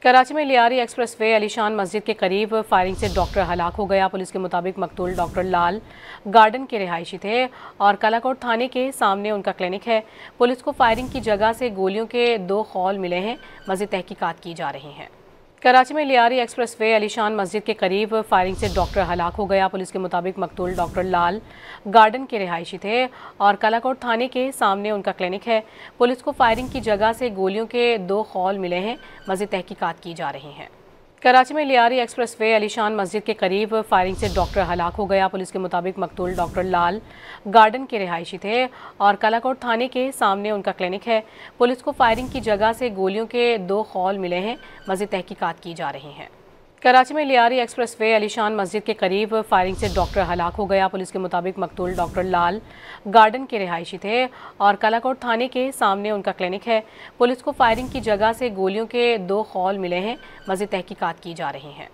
कराची में लियारी एक्सप्रेसवे अलीशान मस्जिद के करीब फायरिंग से डॉक्टर हलाक हो गया। पुलिस के मुताबिक मकतूल डॉक्टर लाल गार्डन के रिहायशी थे और कलाकोट थाने के सामने उनका क्लिनिक है। पुलिस को फायरिंग की जगह से गोलियों के 2 खौल मिले हैं। मज़ीद तहकीकात की जा रही हैं। कराची में लियारी एक्सप्रेसवे अलीशान मस्जिद के करीब फायरिंग से डॉक्टर हलाक हो गया। पुलिस के मुताबिक मकतूल डॉक्टर लाल गार्डन के रिहायशी थे और कलाकोट थाने के सामने उनका क्लिनिक है। पुलिस को फायरिंग की जगह से गोलियों के 2 खौल मिले हैं। मज़ीद तहकीकात की जा रही हैं। कराची में लियारी एक्सप्रेसवे अलीशान मस्जिद के करीब फायरिंग से डॉक्टर हलाक हो गया। पुलिस के मुताबिक मकतूल डॉक्टर लाल गार्डन के रिहायशी थे और कलाकोट थाने के सामने उनका क्लिनिक है। पुलिस को फायरिंग की जगह से गोलियों के 2 खौल मिले हैं। मज़ीद तहकीकात की जा रही हैं। कराची में लियारी एक्सप्रेसवे अलीशान मस्जिद के करीब फायरिंग से डॉक्टर हलाक हो गया। पुलिस के मुताबिक मकतूल डॉक्टर लाल गार्डन के रिहायशी थे और कलाकोट थाने के सामने उनका क्लिनिक है। पुलिस को फायरिंग की जगह से गोलियों के 2 खौल मिले हैं। मज़ीद तहकीकात की जा रही हैं।